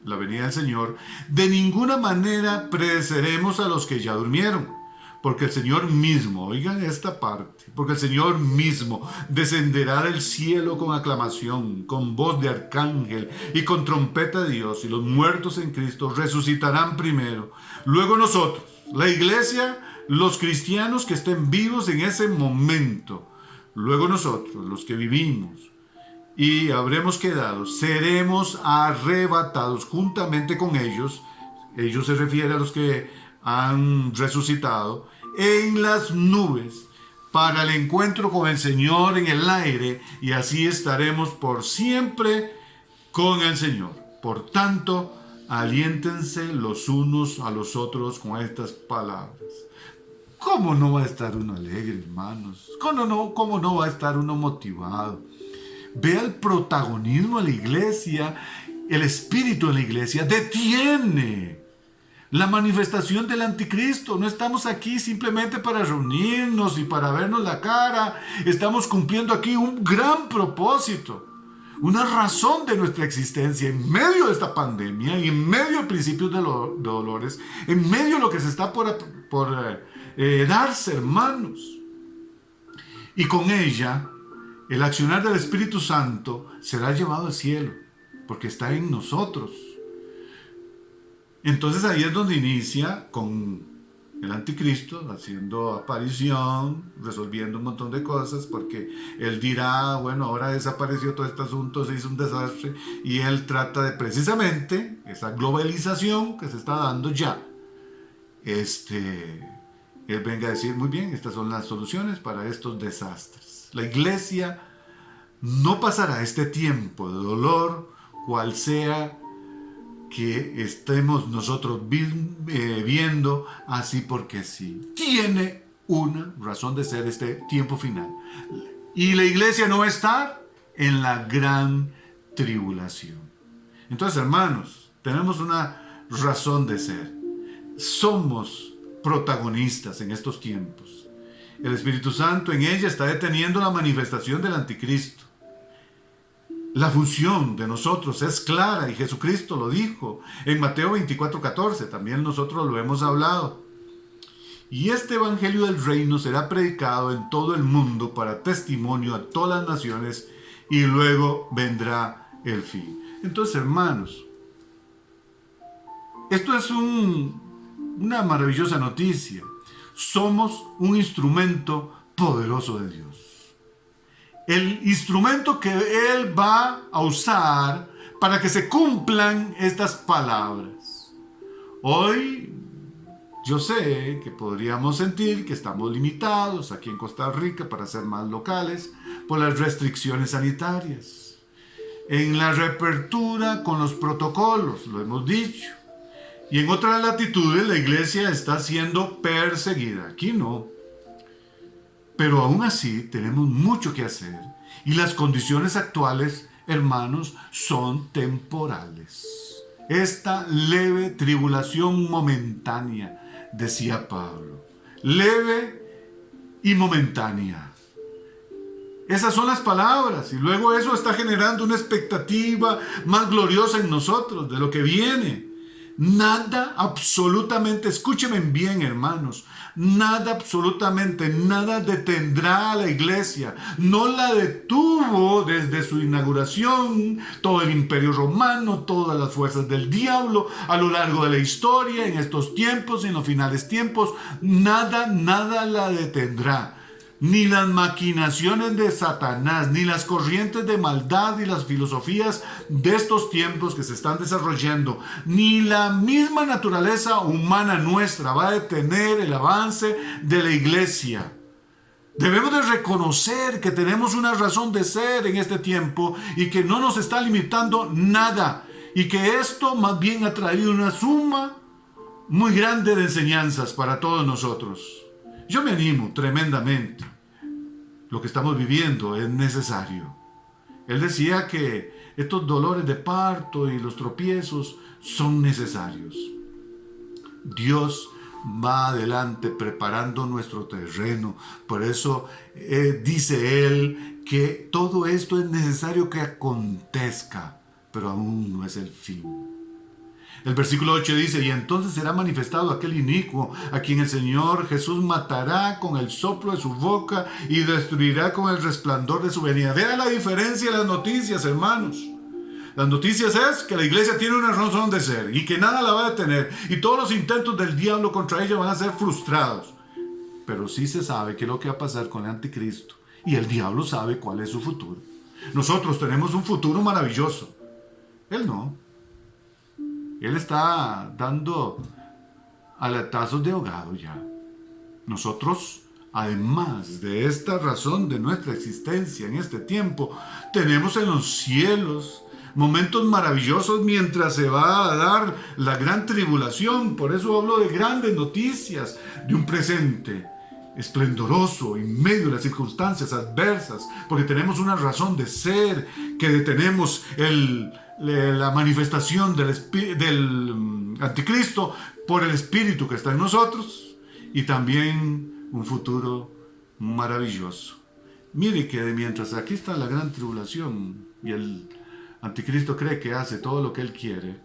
S5: la venida del Señor, de ninguna manera pereceremos a los que ya durmieron. Porque el Señor mismo, oigan esta parte, porque el Señor mismo descenderá del cielo con aclamación, con voz de arcángel y con trompeta de Dios, y los muertos en Cristo resucitarán primero. Luego nosotros, la iglesia, los cristianos que estén vivos en ese momento, luego nosotros, los que vivimos y habremos quedado, seremos arrebatados juntamente con ellos. Ellos se refiere a los que han resucitado en las nubes para el encuentro con el Señor en el aire, y así estaremos por siempre con el Señor. Por tanto, aliéntense los unos a los otros con estas palabras. ¿Cómo no va a estar uno alegre, hermanos? ¿Cómo no va a estar uno motivado? Vea el protagonismo de la iglesia, el espíritu de la iglesia detiene la manifestación del anticristo. No estamos aquí simplemente para reunirnos y para vernos la cara. Estamos cumpliendo aquí un gran propósito, una razón de nuestra existencia en medio de esta pandemia y en medio de principios de dolores, en medio de lo que se está por darse, hermanos. Y con ella, el accionar del Espíritu Santo será llevado al cielo, porque está en nosotros. Entonces ahí es donde inicia con el anticristo haciendo aparición, resolviendo un montón de cosas, porque él dirá, bueno, ahora desapareció todo este asunto, se hizo un desastre, y él trata de precisamente esa globalización que se está dando ya, él venga a decir, muy bien, estas son las soluciones para estos desastres. La iglesia no pasará este tiempo de dolor, cual sea que estemos nosotros viendo así porque sí. Tiene una razón de ser este tiempo final. Y la iglesia no va a estar en la gran tribulación. Entonces, hermanos, tenemos una razón de ser. Somos protagonistas en estos tiempos. El Espíritu Santo en ella está deteniendo la manifestación del anticristo. La función de nosotros es clara y Jesucristo lo dijo en Mateo 24:14, también nosotros lo hemos hablado. Y este evangelio del reino será predicado en todo el mundo para testimonio a todas las naciones, y luego vendrá el fin. Entonces, hermanos, esto es una maravillosa noticia. Somos un instrumento poderoso de Dios. el instrumento que Él va a usar para que se cumplan estas palabras. Hoy yo sé que podríamos sentir que estamos limitados aquí en Costa Rica para ser más locales por las restricciones sanitarias. En la reapertura con los protocolos, lo hemos dicho. Y en otras latitudes la iglesia está siendo perseguida. Aquí no. Pero aún así tenemos mucho que hacer. Y las condiciones actuales, hermanos, son temporales. Esta leve tribulación momentánea, decía Pablo. Leve y momentánea. Esas son las palabras. Y luego eso está generando una expectativa más gloriosa en nosotros de lo que viene. Nada, absolutamente, escúchenme bien, hermanos, nada, absolutamente, nada detendrá a la iglesia. No la detuvo desde su inauguración todo el imperio romano, todas las fuerzas del diablo a lo largo de la historia, en estos tiempos y en los finales tiempos. Nada la detendrá. Ni las maquinaciones de Satanás, ni las corrientes de maldad y las filosofías de estos tiempos que se están desarrollando, ni la misma naturaleza humana nuestra va a detener el avance de la iglesia. Debemos de reconocer que tenemos una razón de ser en este tiempo y que no nos está limitando nada, y que esto más bien ha traído una suma muy grande de enseñanzas para todos nosotros. Yo me animo tremendamente. Lo que estamos viviendo es necesario. Él decía que estos dolores de parto y los tropiezos son necesarios. Dios va adelante preparando nuestro terreno. Por eso dice Él que todo esto es necesario que acontezca, pero aún no es el fin. El versículo 8 dice: y entonces será manifestado aquel inicuo, a quien el Señor Jesús matará con el soplo de su boca y destruirá con el resplandor de su venida. Vean la diferencia de las noticias, hermanos. Las noticias es que la iglesia tiene una razón de ser y que nada la va a detener, y todos los intentos del diablo contra ella van a ser frustrados. Pero sí se sabe qué es lo que va a pasar con el anticristo, y el diablo sabe cuál es su futuro. Nosotros tenemos un futuro maravilloso. Él no. Él está dando aletazos de ahogado ya. Nosotros, además de esta razón de nuestra existencia en este tiempo, tenemos en los cielos momentos maravillosos mientras se va a dar la gran tribulación. Por eso hablo de grandes noticias, de un presente esplendoroso en medio de las circunstancias adversas, porque tenemos una razón de ser, que detenemos la manifestación del anticristo por el espíritu que está en nosotros, y también un futuro maravilloso. Mire que mientras aquí está la gran tribulación y el anticristo cree que hace todo lo que él quiere,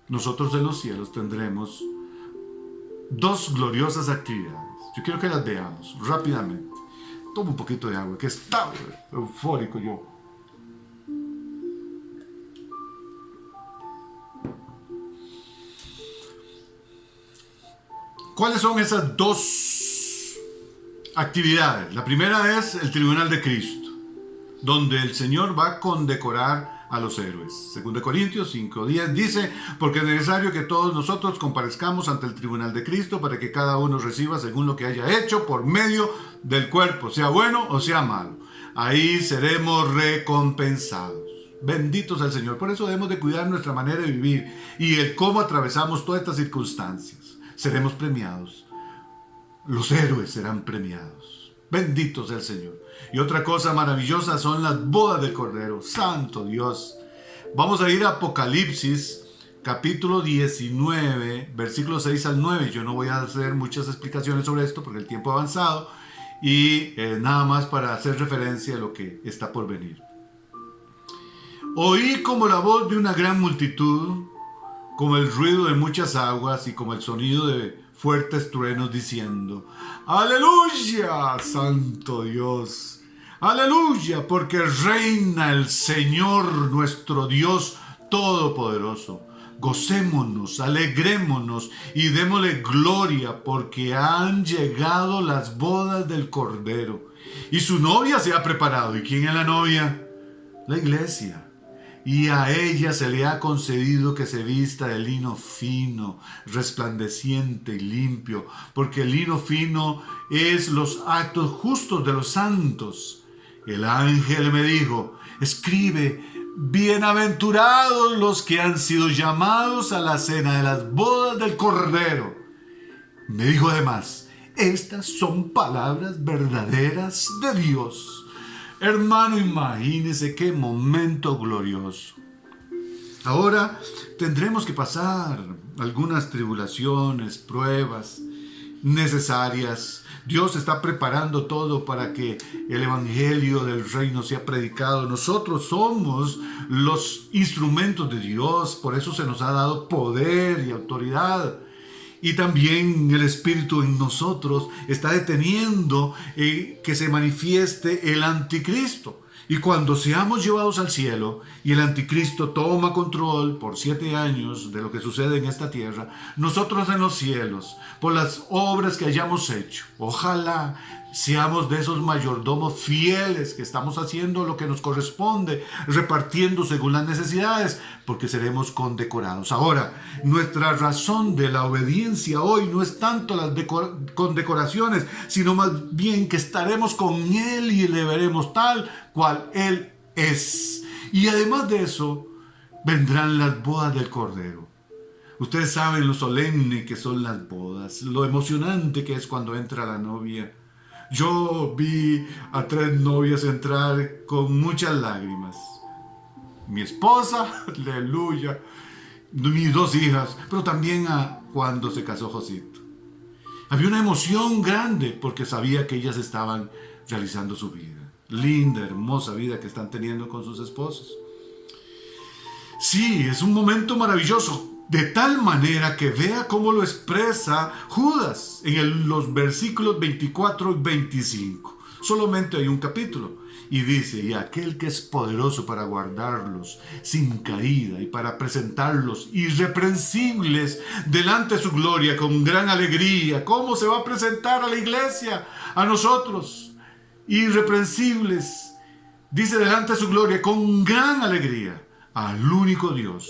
S5: nosotros en los cielos tendremos dos gloriosas actividades. Yo quiero que las veamos rápidamente. Toma un poquito de agua, que está eufórico yo. ¿Cuáles son esas dos actividades? La primera es el tribunal de Cristo, donde el Señor va a condecorar a los héroes. 2 Corintios 5:10 dice: porque es necesario que todos nosotros comparezcamos ante el tribunal de Cristo para que cada uno reciba según lo que haya hecho por medio del cuerpo, sea bueno o sea malo. Ahí seremos recompensados. Benditos al Señor. Por eso debemos de cuidar nuestra manera de vivir y el cómo atravesamos todas estas circunstancias. Seremos premiados. Los héroes serán premiados. Benditos sea el Señor. Y otra cosa maravillosa son las bodas del Cordero. Santo Dios. Vamos a ir a Apocalipsis, capítulo 19, versículos 6 al 9. Yo no voy a hacer muchas explicaciones sobre esto porque el tiempo ha avanzado. Y nada más para hacer referencia a lo que está por venir. Oí como la voz de una gran multitud, como el ruido de muchas aguas y como el sonido de fuertes truenos, diciendo: ¡Aleluya, Santo Dios! ¡Aleluya! Porque reina el Señor nuestro Dios Todopoderoso. Gocémonos, alegrémonos y démosle gloria, porque han llegado las bodas del Cordero, Y su novia se ha preparado. ¿Y quién es la novia? La iglesia. Y a ella se le ha concedido que se vista de lino fino, resplandeciente y limpio, porque el lino fino es los actos justos de los santos. El ángel me dijo: escribe, bienaventurados los que han sido llamados a la cena de las bodas del Cordero. Me dijo además: estas son palabras verdaderas de Dios. Hermano, imagínese qué momento glorioso. Ahora tendremos que pasar algunas tribulaciones, pruebas necesarias. Dios está preparando todo para que el evangelio del reino sea predicado. Nosotros somos los instrumentos de Dios, por eso se nos ha dado poder y autoridad. Y también el Espíritu en nosotros está deteniendo que se manifieste el anticristo. Y cuando seamos llevados al cielo y el anticristo toma control por 7 años de lo que sucede en esta tierra, nosotros en los cielos, por las obras que hayamos hecho, ojalá seamos de esos mayordomos fieles que estamos haciendo lo que nos corresponde, repartiendo según las necesidades, porque seremos condecorados. Ahora, nuestra razón de la obediencia hoy no es tanto las condecoraciones, sino más bien que estaremos con Él y le veremos tal cual Él es. Y además de eso, vendrán las bodas del Cordero. Ustedes saben lo solemne que son las bodas, lo emocionante que es cuando entra la novia. Yo vi a 3 novias entrar con muchas lágrimas. Mi esposa, aleluya, mis 2 hijas, pero también a cuando se casó Josito. Había una emoción grande porque sabía que ellas estaban realizando su vida. Linda, hermosa vida que están teniendo con sus esposos. Sí, es un momento maravilloso. De tal manera que vea cómo lo expresa Judas en los versículos 24 y 25. Solamente hay un capítulo. Y dice: y aquel que es poderoso para guardarlos sin caída y para presentarlos irreprensibles delante de su gloria con gran alegría. ¿Cómo se va a presentar a la iglesia? A nosotros, irreprensibles, dice, delante de su gloria con gran alegría, al único Dios.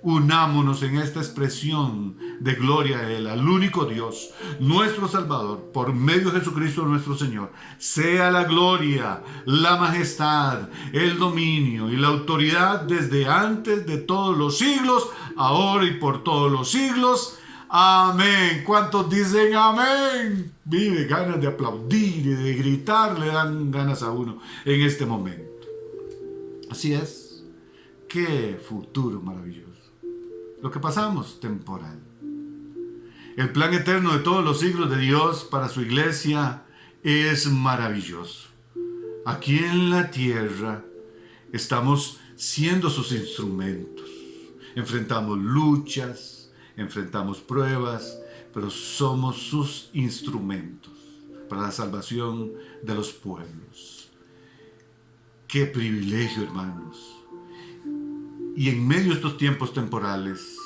S5: Unámonos en esta expresión de gloria a Él, al único Dios, nuestro Salvador, por medio de Jesucristo nuestro Señor. Sea la gloria, la majestad, el dominio y la autoridad desde antes de todos los siglos, ahora y por todos los siglos. Amén. ¿Cuántos dicen amén? Vive ganas de aplaudir y de gritar, le dan ganas a uno en este momento. Así es. Qué futuro maravilloso. Lo que pasamos, temporal. El plan eterno de todos los siglos de Dios para su iglesia es maravilloso. Aquí en la tierra estamos siendo sus instrumentos. Enfrentamos luchas, enfrentamos pruebas, pero somos sus instrumentos para la salvación de los pueblos. ¡Qué privilegio, hermanos! Y en medio de estos tiempos temporales,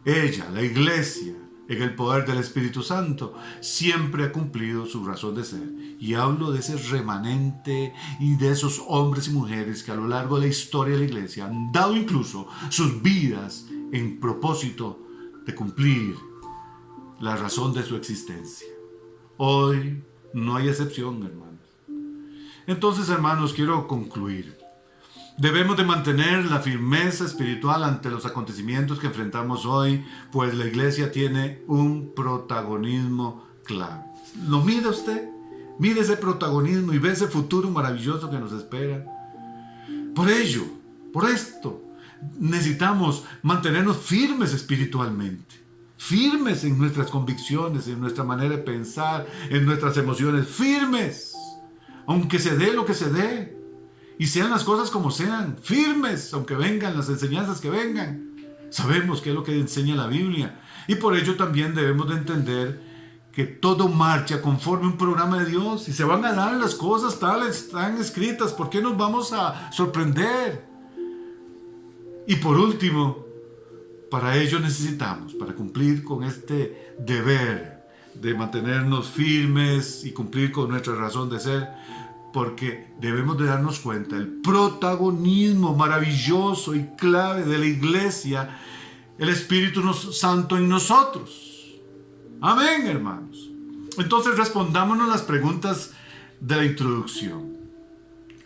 S5: ella, la iglesia, en el poder del Espíritu Santo, siempre ha cumplido su razón de ser. Y hablo de ese remanente y de esos hombres y mujeres que a lo largo de la historia de la iglesia han dado incluso sus vidas en propósito de cumplir la razón de su existencia. Hoy no hay excepción, hermanos. Entonces, hermanos, quiero concluir. Debemos de mantener la firmeza espiritual ante los acontecimientos que enfrentamos hoy, pues la iglesia tiene un protagonismo clave. ¿Lo mira usted? Mire ese protagonismo y ve ese futuro maravilloso que nos espera. Por ello, por esto, necesitamos mantenernos firmes espiritualmente, firmes en nuestras convicciones, en nuestra manera de pensar, en nuestras emociones, firmes, aunque se dé lo que se dé. Y sean las cosas como sean, firmes, aunque vengan las enseñanzas que vengan. Sabemos qué es lo que enseña la Biblia. Y por ello también debemos de entender que todo marcha conforme un programa de Dios. Y se van a dar las cosas tales, están escritas. ¿Por qué nos vamos a sorprender? Y por último, para ello necesitamos, para cumplir con este deber de mantenernos firmes y cumplir con nuestra razón de ser, porque debemos de darnos cuenta el protagonismo maravilloso y clave de la iglesia, el Espíritu Santo en nosotros. Amén, hermanos. Entonces respondámonos las preguntas de la introducción.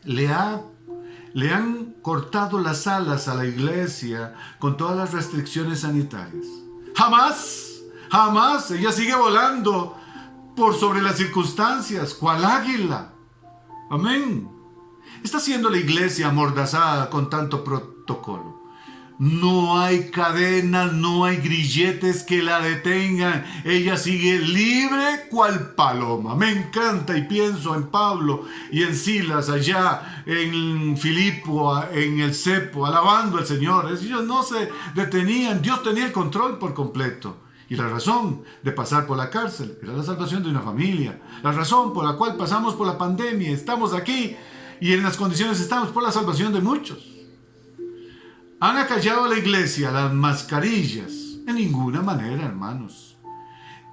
S5: ¿Le han cortado las alas a la iglesia con todas las restricciones sanitarias? Jamás, jamás. Ella sigue volando por sobre las circunstancias, cual águila. Amén. Está siendo la iglesia amordazada con tanto protocolo. No hay cadenas, no hay grilletes que la detengan. Ella sigue libre cual paloma. Me encanta y pienso en Pablo y en Silas allá en Filipo, en el cepo, alabando al Señor. Ellos no se detenían. Dios tenía el control por completo. Y la razón de pasar por la cárcel era la salvación de una familia. La razón por la cual pasamos por la pandemia, estamos aquí y en las condiciones estamos por la salvación de muchos. ¿Han acallado a la iglesia las mascarillas? En ninguna manera, hermanos.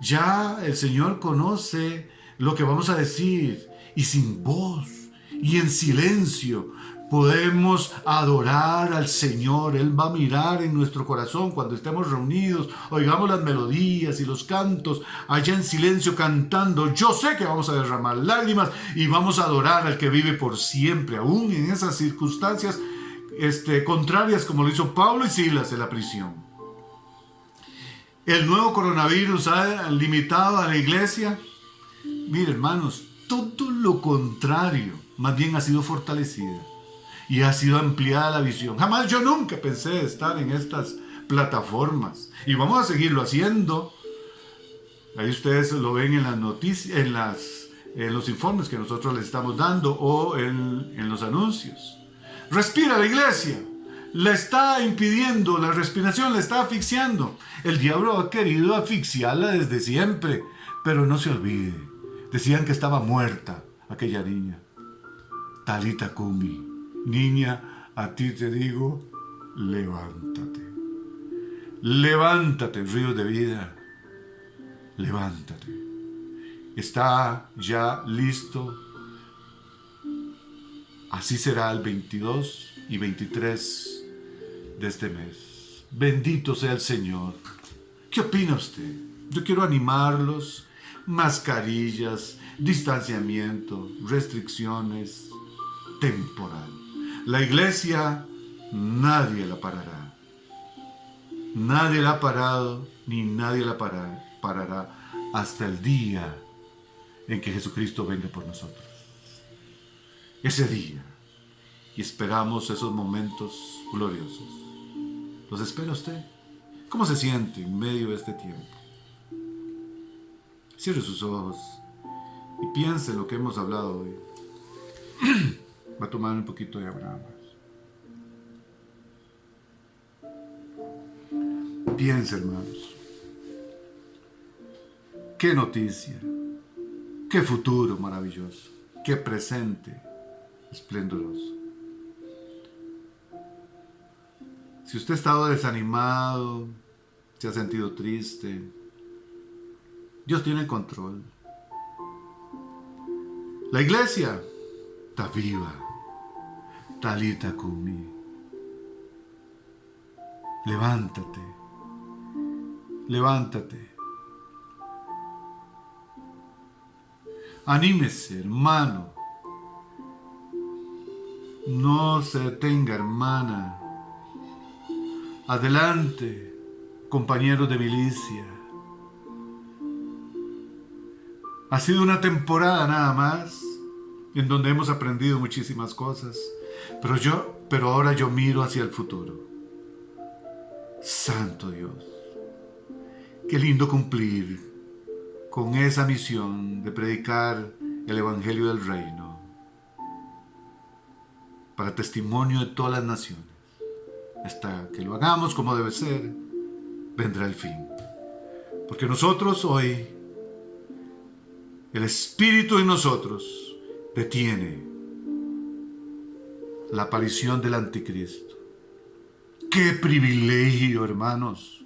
S5: Ya el Señor conoce lo que vamos a decir, y sin voz y en silencio podemos adorar al Señor. Él va a mirar en nuestro corazón cuando estemos reunidos, oigamos las melodías y los cantos allá en silencio cantando. Yo sé que vamos a derramar lágrimas y vamos a adorar al que vive por siempre, aún en esas circunstancias contrarias, como lo hizo Pablo y Silas en la prisión. El nuevo coronavirus ha limitado a la iglesia. Mire, hermanos, todo lo contrario, más bien ha sido fortalecida y ha sido ampliada la visión. Jamás, yo nunca pensé estar en estas plataformas y vamos a seguirlo haciendo. Ahí ustedes lo ven en las noticias, en los informes que nosotros les estamos dando o en los anuncios. Respira la iglesia, la está impidiendo, la respiración la está asfixiando. El diablo ha querido asfixiarla desde siempre, pero no se olvide, decían que estaba muerta aquella niña. Talita Kumi, niña, a ti te digo, levántate. Levántate, río de vida, levántate. Está ya listo. Así será el 22 y 23 de este mes. Bendito sea el Señor. ¿Qué opina usted? Yo quiero animarlos. Mascarillas, distanciamiento, restricciones, temporal. La iglesia, nadie la parará. Nadie la ha parado, ni nadie la parará hasta el día en que Jesucristo venga por nosotros. Ese día, y esperamos esos momentos gloriosos. ¿Los espera usted? ¿Cómo se siente en medio de este tiempo? Cierre sus ojos y piense en lo que hemos hablado hoy. Va a tomar un poquito de agua más. Piense, hermanos. Qué noticia, qué futuro maravilloso, qué presente esplendoroso. Si usted ha estado desanimado, se ha sentido triste, Dios tiene control. La iglesia está viva. Talita Kumi. Levántate. Levántate. Anímese, hermano. No se detenga, hermana. Adelante, compañeros de milicia. Ha sido una temporada nada más en donde hemos aprendido muchísimas cosas, pero ahora yo miro hacia el futuro. Santo Dios, qué lindo cumplir con esa misión de predicar el Evangelio del Reino para testimonio de todas las naciones. Hasta que lo hagamos como debe ser, vendrá el fin. Porque nosotros hoy, el Espíritu en nosotros detiene la aparición del Anticristo. ¡Qué privilegio, hermanos!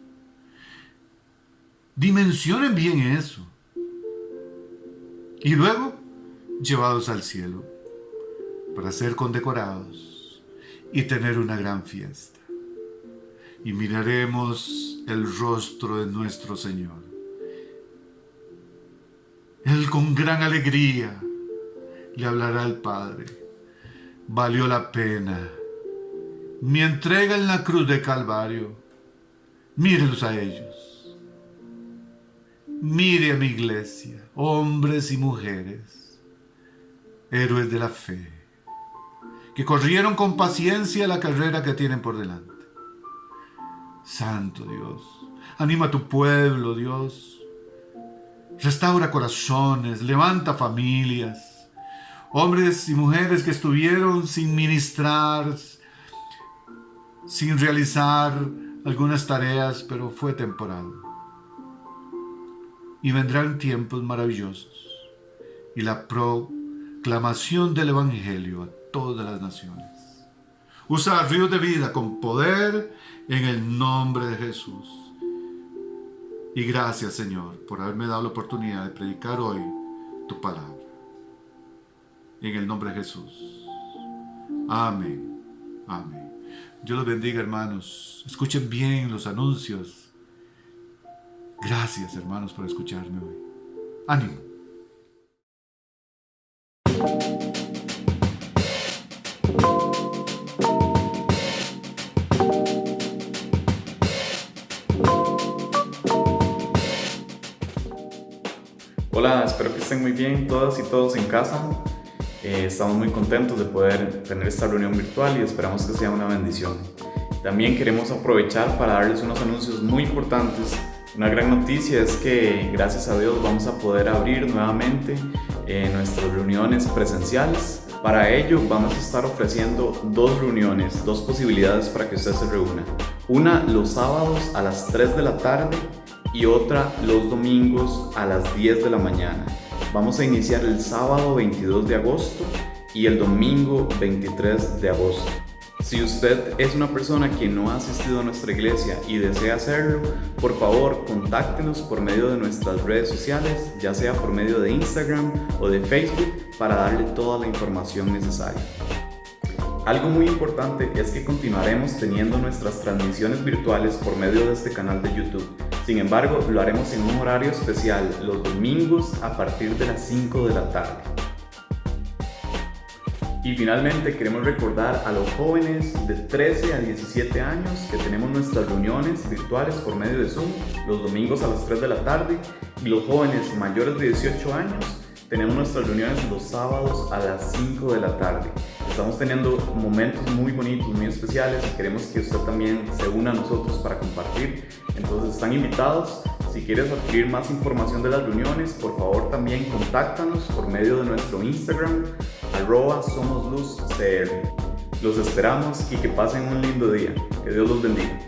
S5: Dimensionen bien eso. y luego llevados al cielo para ser condecorados y tener una gran fiesta. Y miraremos el rostro de nuestro Señor. Él con gran alegría le hablará al Padre: valió la pena mi entrega en la cruz de Calvario. Mírenlos a ellos. Mire a mi iglesia, hombres y mujeres, héroes de la fe, que corrieron con paciencia la carrera que tienen por delante. Santo Dios, anima a tu pueblo, Dios. Restaura corazones, levanta familias. Hombres y mujeres que estuvieron sin ministrar, sin realizar algunas tareas, pero fue temporal. Y vendrán tiempos maravillosos y la proclamación del Evangelio a todas las naciones. Usa ríos de vida con poder en el nombre de Jesús. Y gracias, Señor, por haberme dado la oportunidad de predicar hoy tu palabra. En el nombre de Jesús. Amén. Amén. Dios los bendiga, hermanos. Escuchen bien los anuncios. Gracias, hermanos, por escucharme hoy. Ánimo.
S1: Hola, espero que estén muy bien todas y todos en casa. Estamos muy contentos de poder tener esta reunión virtual y esperamos que sea una bendición. También queremos aprovechar para darles unos anuncios muy importantes. Una gran noticia es que gracias a Dios vamos a poder abrir nuevamente nuestras reuniones presenciales. Para ello vamos a estar ofreciendo dos reuniones, dos posibilidades para que usted se reúna. Una los sábados a las 3 de la tarde y otra los domingos a las 10 de la mañana. Vamos a iniciar el sábado 22 de agosto y el domingo 23 de agosto. Si usted es una persona que no ha asistido a nuestra iglesia y desea hacerlo, por favor contáctenos por medio de nuestras redes sociales, ya sea por medio de Instagram o de Facebook, para darle toda la información necesaria. Algo muy importante es que continuaremos teniendo nuestras transmisiones virtuales por medio de este canal de YouTube. Sin embargo, lo haremos en un horario especial los domingos a partir de las 5 de la tarde. Y finalmente queremos recordar a los jóvenes de 13 a 17 años que tenemos nuestras reuniones virtuales por medio de Zoom los domingos a las 3 de la tarde, y los jóvenes mayores de 18 años tenemos nuestras reuniones los sábados a las 5 de la tarde. Estamos teniendo momentos muy bonitos, muy especiales, y queremos que usted también se una a nosotros para compartir. Entonces están invitados. Si quieres adquirir más información de las reuniones, por favor también contáctanos por medio de nuestro Instagram, @SomosLuzCR. Los esperamos y que pasen un lindo día. Que Dios los bendiga.